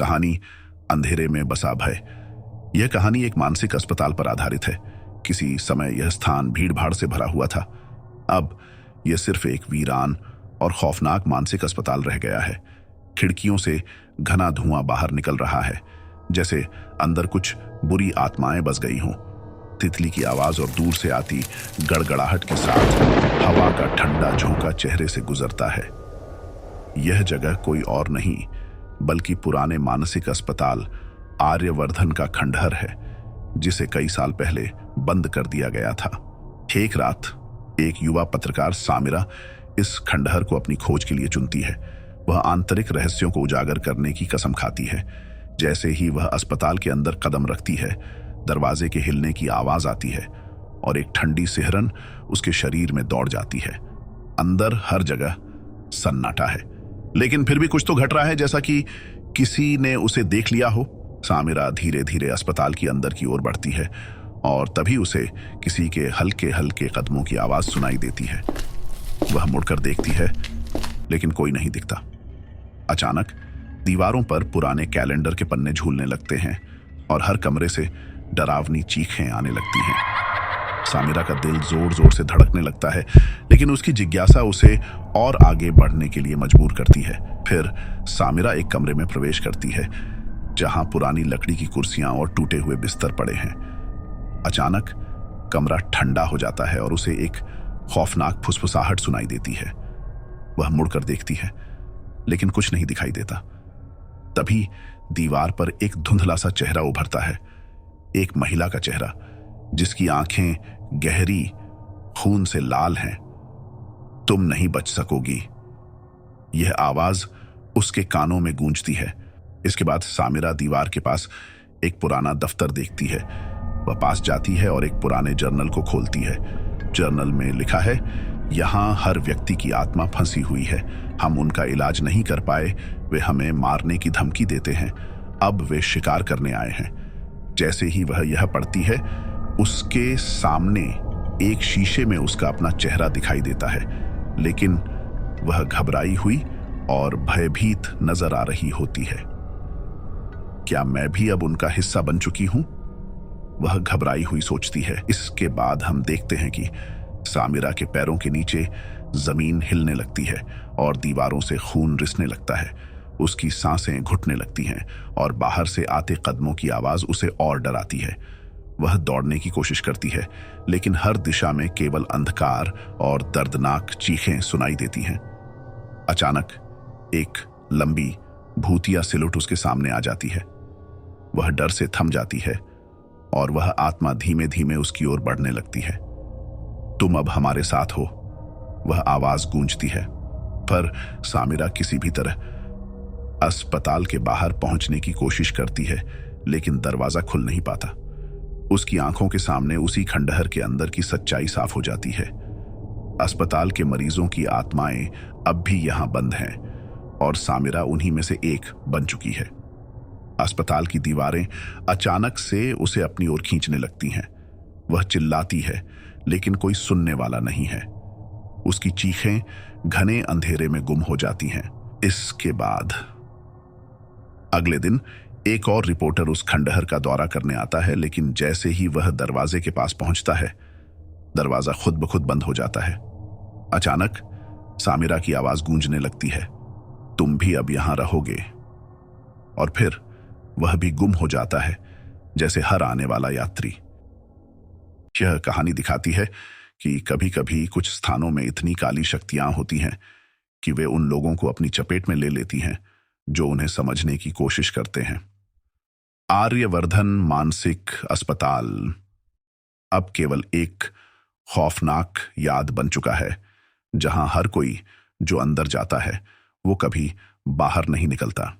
कहानी अंधेरे में बसा भय। यह कहानी एक मानसिक अस्पताल पर आधारित है। किसी समय यह स्थान भीड़-भाड़ से भरा हुआ था। अब यह सिर्फ एक वीरान और खौफनाक मानसिक अस्पताल रह गया है। खिड़कियों से घना धुआं बाहर निकल रहा है, जैसे अंदर कुछ बुरी आत्माएं बस गई हों। तितली की आवाज और दूर से आती गड़गड़ाहट के साथ हवा का ठंडा झोंका चेहरे से गुजरता है। यह जगह कोई और नहीं बल्कि पुराने मानसिक अस्पताल आर्यवर्धन का खंडहर है, जिसे कई साल पहले बंद कर दिया गया था। एक रात एक युवा पत्रकार सामिरा इस खंडहर को अपनी खोज के लिए चुनती है। वह आंतरिक रहस्यों को उजागर करने की कसम खाती है। जैसे ही वह अस्पताल के अंदर कदम रखती है, दरवाजे के हिलने की आवाज आती है और एक ठंडी सिहरन उसके शरीर में दौड़ जाती है। अंदर हर जगह सन्नाटा है, लेकिन फिर भी कुछ तो घट रहा है, जैसा कि किसी ने उसे देख लिया हो। सामिरा धीरे धीरे अस्पताल की अंदर की ओर बढ़ती है और तभी उसे किसी के हल्के हल्के कदमों की आवाज सुनाई देती है। वह मुड़कर देखती है, लेकिन कोई नहीं दिखता। अचानक दीवारों पर पुराने कैलेंडर के पन्ने झूलने लगते हैं और हर कमरे से डरावनी चीखें आने लगती हैं। सामिरा का दिल जोर जोर से धड़कने लगता है, लेकिन उसकी जिज्ञासा उसे और आगे बढ़ने के लिए मजबूर करती है। फिर सामिरा एक कमरे में प्रवेश करती है, जहां पुरानी लकड़ी की कुर्सियां और टूटे हुए बिस्तर पड़े हैं। अचानक कमरा ठंडा हो जाता है और उसे एक खौफनाक फुसफुसाहट सुनाई देती है। वह मुड़कर देखती है, लेकिन कुछ नहीं दिखाई देता। तभी दीवार पर एक धुंधला सा चेहरा उभरता है, एक महिला का चेहरा जिसकी आंखें गहरी खून से लाल हैं। तुम नहीं बच सकोगी, यह आवाज उसके कानों में गूंजती है। इसके बाद सामिरा दीवार के पास एक पुराना दफ्तर देखती है। वह पास जाती है और एक पुराने जर्नल को खोलती है। जर्नल में लिखा है, यहाँ हर व्यक्ति की आत्मा फंसी हुई है। हम उनका इलाज नहीं कर पाए, वे हमें मारने की धमकी देते हैं। अब वे शिकार करने आए हैं। जैसे ही वह यह पढ़ती है, उसके सामने एक शीशे में उसका अपना चेहरा दिखाई देता है, लेकिन वह घबराई हुई और भयभीत नजर आ रही होती है। क्या मैं भी अब उनका हिस्सा बन चुकी हूं? वह घबराई हुई सोचती है। इसके बाद हम देखते हैं कि सामिरा के पैरों के नीचे जमीन हिलने लगती है और दीवारों से खून रिसने लगता है। उसकी सांसें घुटने लगती हैं और बाहर से आते कदमों की आवाज उसे और डराती है। वह दौड़ने की कोशिश करती है, लेकिन हर दिशा में केवल अंधकार और दर्दनाक चीखें सुनाई देती हैं। अचानक एक लंबी भूतिया सिलुट उसके सामने आ जाती है। वह डर से थम जाती है और वह आत्मा धीमे धीमे उसकी ओर बढ़ने लगती है। तुम अब हमारे साथ हो, वह आवाज गूंजती है। पर सामिरा किसी भी तरह अस्पताल के बाहर पहुंचने की कोशिश करती है, लेकिन दरवाजा खुल नहीं पाता। उसकी आंखों के सामने उसी खंडहर के अंदर की सच्चाई साफ हो जाती है। अस्पताल के मरीजों की आत्माएं अब भी यहां बंद हैं और सामिरा उन्हीं में से एक बन चुकी है। अस्पताल की दीवारें अचानक से उसे अपनी ओर खींचने लगती हैं। वह चिल्लाती है, लेकिन कोई सुनने वाला नहीं है। उसकी चीखें घने अंधेरे में गुम हो जाती हैं। इसके बाद अगले दिन एक और रिपोर्टर उस खंडहर का दौरा करने आता है, लेकिन जैसे ही वह दरवाजे के पास पहुंचता है, दरवाजा खुद ब खुद बंद हो जाता है। अचानक सामिरा की आवाज गूंजने लगती है, तुम भी अब यहां रहोगे। और फिर वह भी गुम हो जाता है, जैसे हर आने वाला यात्री। यह कहानी दिखाती है कि कभी कभी कुछ स्थानों में इतनी काली शक्तियां होती हैं कि वे उन लोगों को अपनी चपेट में ले लेती हैं जो उन्हें समझने की कोशिश करते हैं। आर्यवर्धन मानसिक अस्पताल अब केवल एक खौफनाक याद बन चुका है, जहां हर कोई जो अंदर जाता है वो कभी बाहर नहीं निकलता।